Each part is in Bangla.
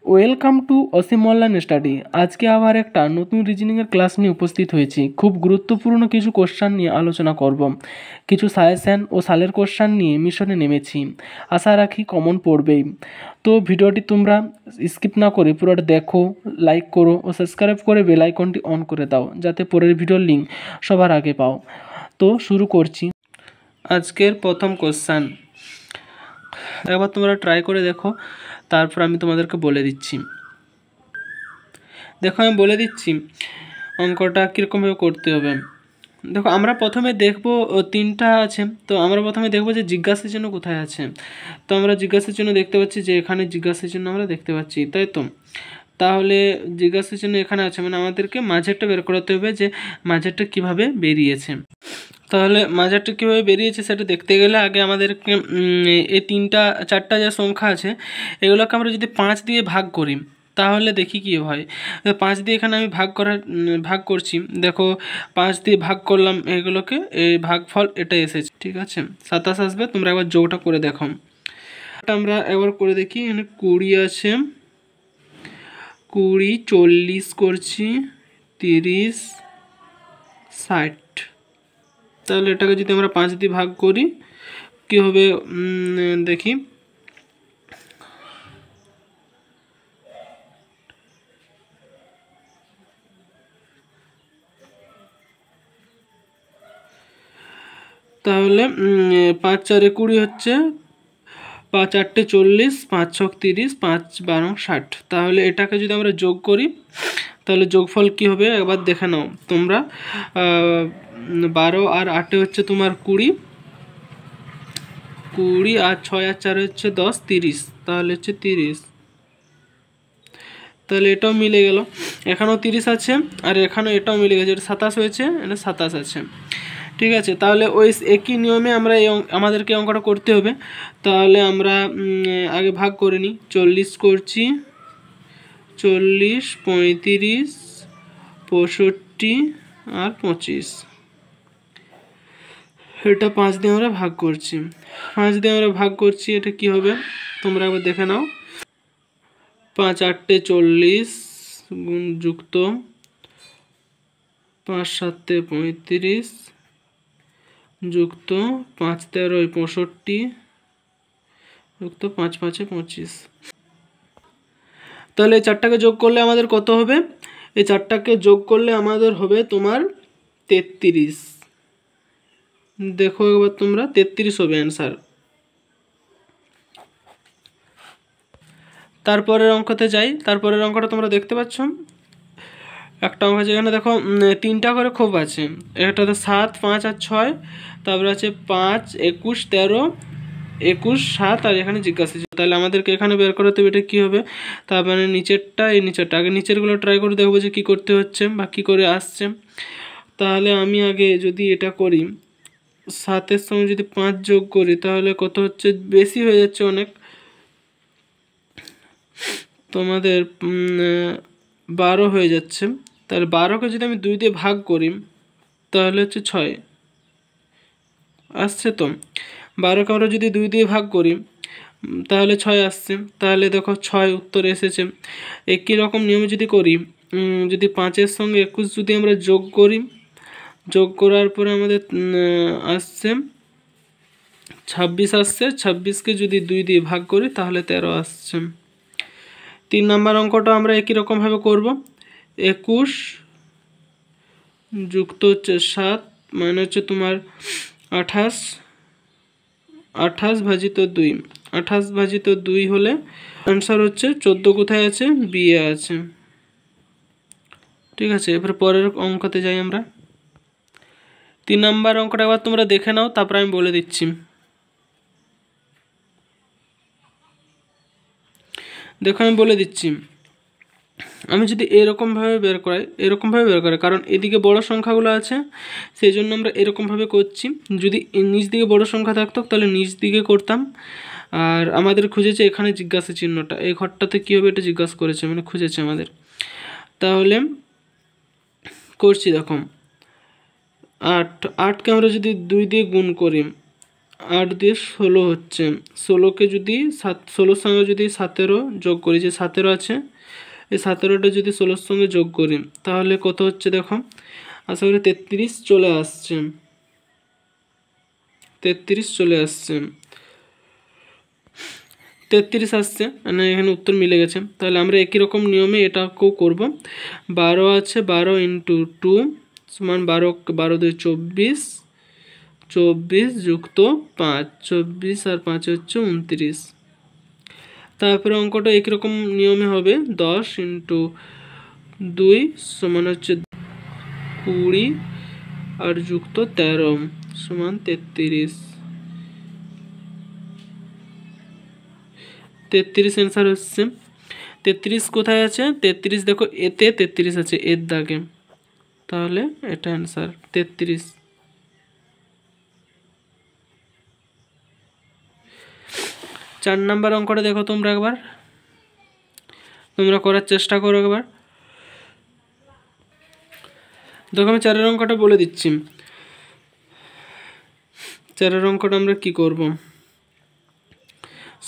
Welcome to Asim online study. আজকে আবার একটা নতুন রিজনিংয়ের ক্লাস নিয়ে উপস্থিত হয়েছি। খুব গুরুত্বপূর্ণ কিছু কোশ্চেন নিয়ে আলোচনা করব। কিছু সাজেশন ও সালের কোশ্চেন নিয়ে মিশনে নেমেছি, আশা রাখি কমন পড়বেই। তো ভিডিওটি তোমরা স্কিপ না করে পুরোটা দেখো, লাইক করো ও সাবস্ক্রাইব করে বেল আইকনটি অন করে দাও, যাতে পরের ভিডিওর লিঙ্ক সবার আগে পাও। তো শুরু করছি। আজকের প্রথম কোশ্চেন একবার তোমরা ট্রাই করে দেখো, তারপর আমি তোমাদেরকে বলে দিচ্ছি। দেখো আমি বলে দিচ্ছি অঙ্কটা কীরকমভাবে করতে হবে। দেখো আমরা প্রথমে দেখব তিনটা আছে, তো আমরা প্রথমে দেখব যে জিজ্ঞাসার চিহ্ন কোথায় আছে। তো আমরা জিজ্ঞাসার চিহ্ন দেখতে পাচ্ছি যে এখানে জিজ্ঞাসার চিহ্ন আমরা দেখতে পাচ্ছি, তাই তো। তাহলে জিজ্ঞাসার চিহ্ন এখানে আছে, মানে আমাদেরকে মাঝেরটা বের করতে হবে যে মাঝেরটা কিভাবে বেরিয়েছে। তাহলে মাঝেরটা কীভাবে বেরিয়েছে সেটা দেখতে গেলে আগে আমাদেরকে এই চারটা যে সংখ্যা আছে এগুলোকে আমরা যদি 5 দিয়ে ভাগ করি তাহলে দেখি কী হয়। 5 দিয়ে এখানে আমি ভাগ করছি। দেখো 5 দিয়ে ভাগ করলাম, এগুলোকে এই ভাগফল এটা এসেছে, ঠিক আছে। 27 আসবে। তোমরা একবার যোগটা করে দেখো। আমরা একবার করে দেখি। এখানে 20 আছে, 20 40 করছি, 30 60। তাহলে এটাকে যদি আমরা 5 দিয়ে ভাগ করি কী হবে দেখি। তাহলে 5 4 20 হচ্ছে, 5 8 40, 5 6 30, 5 12 60। তাহলে এটাকে যদি আমরা যোগ করি তাহলে যোগফল কি হবে একবার দেখে নাও তোমরা। 12 আর 8 হচ্ছে তোমার 20, 20 আর 6 আর 4 হচ্ছে 10, 30। তাহলে হচ্ছে 30। তাহলে এটাও মিলে গেল, এখানেও 30 আছে আর এখানেও এটাও মিলে গেছে, এটা 27 হয়েছে, এটা 27 আছে, ঠিক আছে। তাহলে ওই একই নিয়মে আমরা আমাদেরকে অঙ্কটা করতে হবে। তাহলে আমরা আগে ভাগ করে নিই। 40 করছি, 40 35 65 আর 25। এটা 5 দিয়ে আমরা ভাগ করছি, 5 দিয়ে আমরা ভাগ করছি। এটা কি হবে তোমরা একবার দেখে নাও। 5 8 40 গুণ যুক্ত 5 7 35 যুক্ত 5 13 65 যুক্ত 5 5 25। তাহলে এই চারটাকে যোগ করলে আমাদের কত হবে? এই চারটাকে যোগ করলে আমাদের হবে তোমার 33। দেখো এবার তোমরা 33 হবে অ্যান্সার। তারপরের অঙ্কতে যাই। তারপরের অঙ্কটা তোমরা দেখতে পাচ্ছ একটা অঙ্ক, যেখানে দেখো 3টা করে ক্ষোভ আছে। একটাতে 7 5 আর 6, তারপরে আছে 5 21 13 21 7 আর এখানে জিজ্ঞাসা। তাহলে আমাদেরকে এখানে বের করতে হবে এটা কী হবে। তার মানে নিচেরটা এই নিচেরটা, আগে নিচেরগুলো ট্রাই করে দেখবো যে কী করতে হচ্ছে বা কী করে আসছে। তাহলে আমি আগে যদি এটা করি 7-এর সঙ্গে যদি 5 যোগ করি তাহলে কত হচ্ছে, বেশি হয়ে যাচ্ছে অনেক। তোমাদের 12 হয়ে যাচ্ছে। তাহলে 12কে যদি আমি 2 দিয়ে ভাগ করি তাহলে হচ্ছে 6 আসছে। তো 12কে আমরা যদি 2 দিয়ে ভাগ করি তাহলে 6 আসছে। তাহলে দেখো 6 উত্তর এসেছে। একই রকম নিয়মে যদি করি, যদি 5-এর সঙ্গে 21 যদি আমরা যোগ করি, যোগ করার পরে আমাদের আসছে 26 আসছে। 26কে যদি 2 দিয়ে ভাগ করি তাহলে 13 আসছে। 3 নম্বর অঙ্কটা আমরা একই রকমভাবে করব। 21 যুক্ত হচ্ছে 7 মানে হচ্ছে তোমার 28, 28 ভাজিত 2, 28 ভাজিত 2 হলে অ্যান্সার হচ্ছে 14। কোথায় আছে? বিয়ে আছে, ঠিক আছে। এবার পরের অঙ্কতে যাই আমরা। 3 নম্বর অঙ্কটা আবার তোমরা দেখে নাও, তারপর আমি বলে দিচ্ছি। দেখো আমি বলে দিচ্ছি। আমি যদি এরকমভাবে বের করাই, কারণ এদিকে বড় সংখ্যাগুলো আছে সেই জন্য আমরা এরকমভাবে করছি। যদি নিচ দিকে বড় সংখ্যা থাকতো তাহলে নিচ দিকে করতাম। আর আমাদের খুঁজেছে এখানে জিজ্ঞাসা চিহ্নটা, এই ঘরটাতে কী হবে এটা জিজ্ঞাসা করেছে, মানে খুঁজেছে আমাদের। তাহলে করছি দেখো 8, 8কে আমরা যদি 2 দিয়ে গুণ করি 8 দিয়ে 16 হচ্ছে। 16কে যদি 16-র সঙ্গে যদি 17 যোগ করি, যে 17 আছে, এই 17টা যদি 16-র সঙ্গে যোগ করি তাহলে কত হচ্ছে দেখো, আশা করি 33 চলে আসছে। 33 চলে আসছে, 33 আসছে, মানে এখানে উত্তর মিলে গেছে। তাহলে আমরা একই রকম নিয়মে এটাকেও করব। 12 আছে, 12 ইন্টু 2 সমান 12, 12 2 24, 24 যুক্ত 5, 24 আর 5 হচ্ছে 29। তারপরে অঙ্কটা একই রকম নিয়মে হবে, 10 ইন্টু 2 সমান হচ্ছে 20 আর যুক্ত 13 সমান 33। 33 অ্যান্সার হচ্ছে। 33 কোথায় আছে? 33 দেখো এতে 33 আছে, এর দাগে, তাহলে এটা অ্যান্সার 33। 4 নাম্বার অঙ্কটা দেখো তোমরা একবার, তোমরা করার চেষ্টা করো একবার। দেখো আমি 4-এর অঙ্কটা বলে দিচ্ছি। 4-এর অঙ্কটা আমরা কি করব,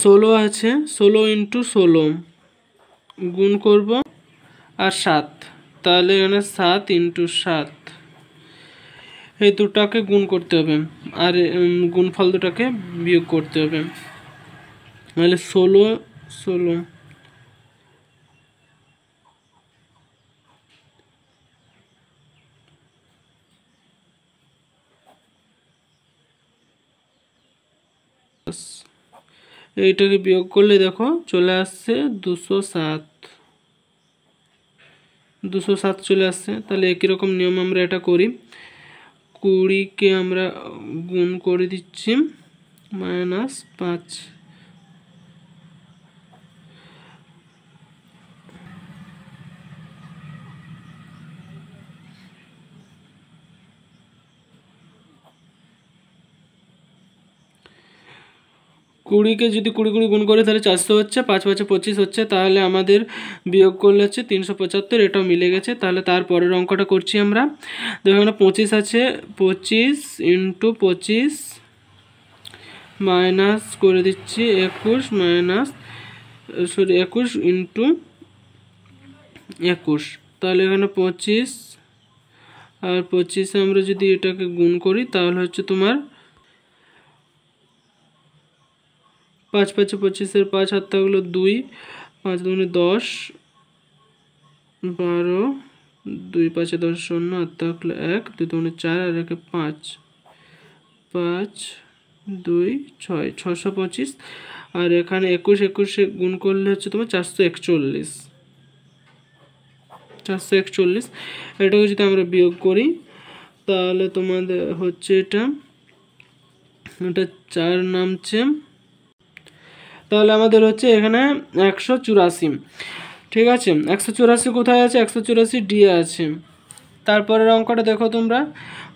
16 আছে, 16 ইন্টু 16 গুণ করব আর 7, তাহলে এখানে 7 ইন্টু 7, এই দুটাকে গুণ করতে হবে আর গুণফল দুটাকে বিয়োগ করতে হবে, তাহলে 16 16 এইটাকে বিয়োগ করলে দেখো চলে আসছে 207, 207 চলে আসছে। তাহলে একই রকম নিয়ম আমরা এটা করি, 20কে আমরা গুণ করে দিচ্ছি -5, কুড়িকে যদি 20 20 গুণ করে তাহলে 400 হচ্ছে, 5 5 25 হচ্ছে, তাহলে আমাদের বিয়োগ করলে হচ্ছে 375, এটাও মিলে গেছে। তাহলে তারপরের অঙ্কটা করছি আমরা। দেখো এখানে 25 আছে, 25 ইন্টু 25 মাইনাস করে দিচ্ছি 21 মাইনাস 21 ইন্টু 21, তাহলে এখানে 25 আর 25 আমরা যদি এটাকে গুণ করি তাহলে হচ্ছে তোমার 5 5 25, 5 হাত থাকলো 2, 5 2 10, 12, 2 5 10 0 হাত থাকলো 1, 2 2 4 আর 1 5, 5 2 6, 625, আর এখানে 21 21 গুণ করলে হচ্ছে তোমার 441, 441। এটাকে যদি আমরা বিয়োগ করি তাহলে তোমাদের হচ্ছে এটা 4 নামছে, তাহলে আমাদের হচ্ছে এখানে 184। ঠিক আছে, 184 কোথায় আছে? 184 ডি আছে। তারপরের অঙ্কটা দেখো তোমরা,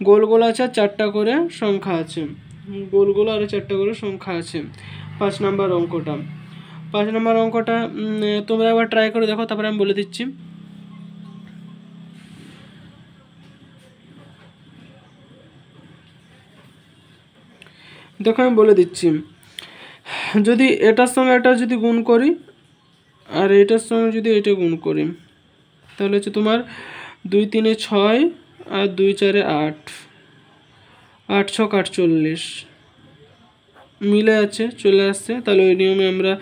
গোল গোল আছে, 4টা করে সংখ্যা আছে, গোল গোল আর 4টা করে সংখ্যা আছে। 5 নাম্বার অঙ্কটা, 5 নাম্বার অঙ্কটা তোমরা একবার ট্রাই করে দেখো, তারপরে আমি বলে দিচ্ছি। দেখো আমি বলে দিচ্ছি, যদি এটার সঙ্গে এটা যদি গুণ করি আর এটার সঙ্গে যদি এটা গুণ করি তাহলে হচ্ছে তোমার 2 3 6 আর 2 4 8, 8 6 48 মিলে আছে, চলে আসছে। তাহলে ওই নিয়মে আমরা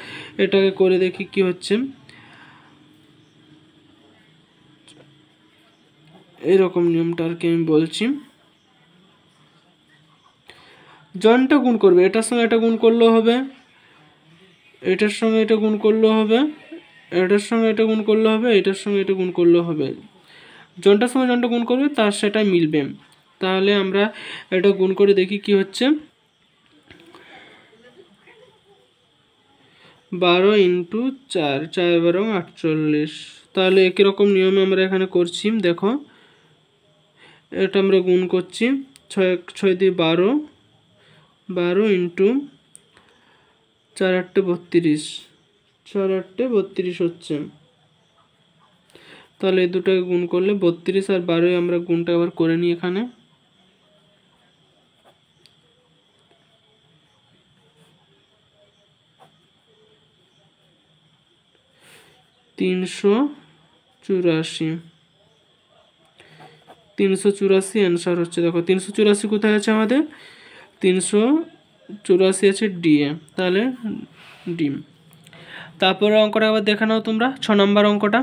এটাকে করে দেখি কি হচ্ছে। এইরকম নিয়মটা আর কি আমি বলছি, জয়েন্টটা গুণ করবে, এটার সঙ্গে এটা গুণ করলেও হবে, এটার সঙ্গে এটা গুণ করলেও হবে, এটার সঙ্গে এটা গুণ করলেও হবে, এটার সঙ্গে এটা গুণ করলেও হবে। জনটার সঙ্গে জনটা গুণ করবে তার সেটাই মিলবে। তাহলে আমরা এটা গুণ করে দেখি কি হচ্ছে। 12 ইন্টু 4, 4 12 48। তাহলে একই রকম নিয়মে আমরা এখানে করছি। দেখো এটা আমরা গুণ করছি, 6 6 দিয়ে 12, 12 ইন্টু 4 8 32, 4 8 32 হচ্ছে। তাহলে এই দুটোকে গুণ করলে 32 আর 12 আমরা গুণটা আবার করে নিই এখানে। 384 384 অ্যান্সার হচ্ছে। দেখো 384 কোথায় আছে আমাদের, 384 আছে ডি এ, তাহলে ডি। তারপরে অঙ্কটা আবার দেখে নাও তোমরা, 6 নম্বর অঙ্কটা।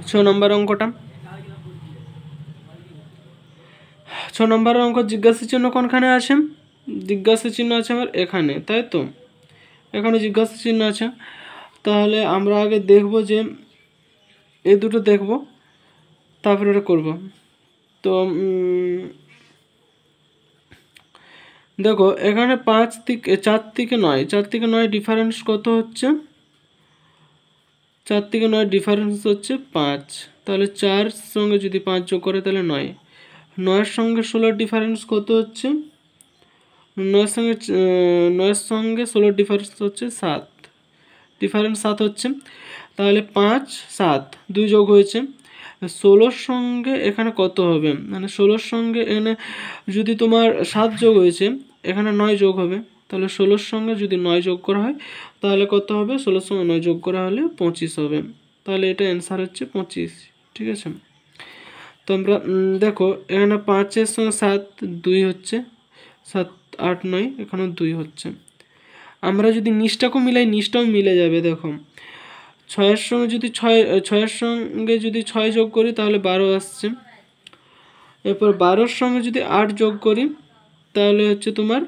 6 নম্বর অঙ্কটা, 6 নম্বর অঙ্ক জিজ্ঞাসা চিহ্ন কোনখানে আছে, জিজ্ঞাসা চিহ্ন আছে আমার এখানে, তাই তো, এখানে জিজ্ঞাসা চিহ্ন আছে। তাহলে আমরা আগে দেখব যে এই দুটো দেখব, তারপরে এটা করব। তো দেখো এখানে 5 থেকে 4 থেকে 9, 4 থেকে 9 ডিফারেন্স কত হচ্ছে, 4 থেকে 9 ডিফারেন্স হচ্ছে 5। তাহলে 4 সঙ্গে যদি 5 যোগ করে তাহলে 9, 9 সঙ্গে 16 ডিফারেন্স কত হচ্ছে, 9 সঙ্গে 16 ডিফারেন্স হচ্ছে 7, ডিফারেন্স 7 হচ্ছে। তাহলে 5 7 2 যোগ হয়েছে, 16 সঙ্গে এখানে কত হবে, মানে 16 সঙ্গে এখানে যদি তোমার 7 যোগ হয়েছে, এখানে 9 যোগ হবে। তাহলে 16 সঙ্গে যদি 9 যোগ করা হয় তাহলে কত হবে, 16 সঙ্গে 9 যোগ করা হলে 25 হবে। তাহলে এটা অ্যান্সার হচ্ছে 25, ঠিক আছে। তো আমরা দেখো এখানে 5-এর সঙ্গে 7 2 হচ্ছে, 7 8 9, এখানেও 2 হচ্ছে। আমরা যদি নিচটাকেও মিলাই, নিচটাও মিলে যাবে। দেখো 6-এর সঙ্গে যদি 6-এর সঙ্গে যদি 6 যোগ করি তাহলে 12 আসছে। এরপর 12-এর সঙ্গে যদি 8 যোগ করি তাহলে হচ্ছে তোমার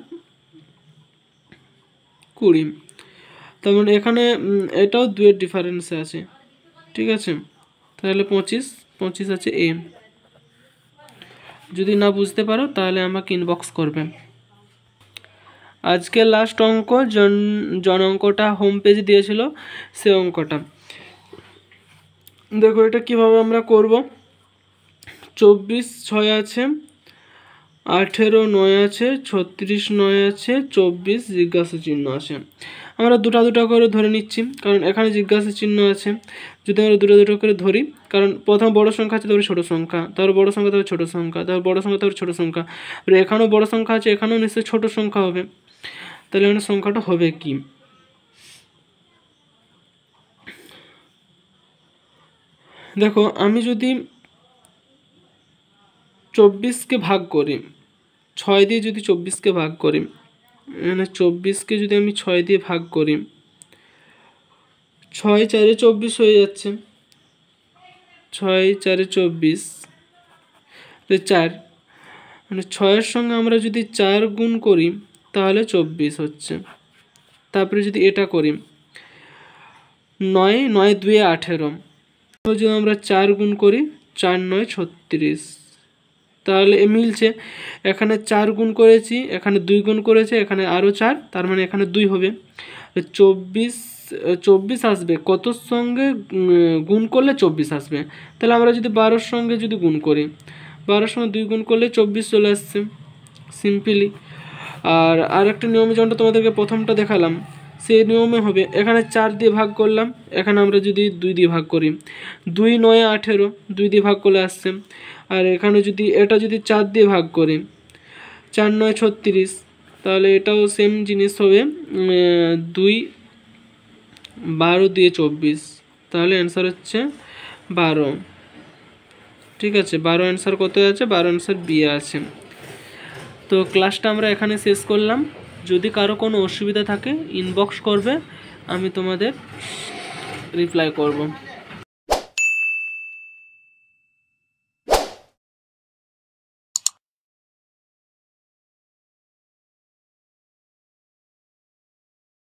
20। তার মানে এখানে এটাও 2-এর ডিফারেন্সে আছে, ঠিক আছে। তাহলে 25 আছে এ। যদি না বুঝতে পারো তাহলে আমাকে ইনবক্স করবে। আজকে লাস্ট অঙ্ক জন অঙ্কটা হোম পেজ দিয়েছিল, সে অঙ্কটা দেখো এটা কিভাবে আমরা করব। 24 6 আছে, 18 9 আছে, 36 9 আছে, 24 জিজ্ঞাসা চিহ্ন আছে। আমরা দুটা করে ধরে নিচ্ছি, কারণ এখানে জিজ্ঞাসা চিহ্ন আছে। যদি আমরা দুটো করে ধরি, কারণ প্রথম বড় সংখ্যা আছে, তারপরে ছোটো সংখ্যা, তারপর বড় সংখ্যা, তারপর ছোটো সংখ্যা, তারপর বড় সংখ্যা, তারপর ছোটো সংখ্যা, আর এখানেও বড় সংখ্যা আছে, এখানেও নিশ্চয়ই ছোটো সংখ্যা হবে। তাহলে এখানে সংখ্যাটা হবে কি, দেখো আমি যদি 24কে ভাগ করি, 6 দিয়ে যদি 24কে ভাগ করি, মানে 24কে যদি আমি 6 দিয়ে ভাগ করি, 6 4 24 হয়ে যাচ্ছে, 6 4 24 4, মানে 6-এর সঙ্গে আমরা যদি 4 গুণ করি তাহলে 24 হচ্ছে। তারপরে যদি এটা করি 9 9 2 18, যদি আমরা 4 গুণ করি 4 9 36, তাহলে মিলছে। এখানে 4 গুণ করেছি, এখানে 2 গুণ করেছে, এখানে আরও 4, তার মানে এখানে 2 হবে। 24 আসবে, কতর সঙ্গে গুণ করলে 24 আসবে। তাহলে আমরা যদি 12-এর সঙ্গে যদি গুণ করি, 12-এর সঙ্গে 2 গুণ করলে 24 চলে আসছে সিম্পলি। আর একটা নিয়মে যেমনটা তোমাদেরকে প্রথমটা দেখালাম, সেই নিয়মে হবে। এখানে 4 দিয়ে ভাগ করলাম, এখানে আমরা যদি 2 দিয়ে ভাগ করি, 2 9 18, 2 দিয়ে ভাগ করলে আসছে। আর এখানে যদি এটা যদি 4 দিয়ে ভাগ করি, 4 9 36, তাহলে এটাও সেম জিনিস হবে, 2 12 দিয়ে 24, তাহলে অ্যান্সার হচ্ছে 12, ঠিক আছে। 12 অ্যান্সার কত আছে, 12 অ্যান্সার বি আছে। তো ক্লাসটা আমরা এখানে শেষ করলাম। যদি কারো কোনো অসুবিধা থাকে ইনবক্স করবে, আমি তোমাদের রিপ্লাই করব।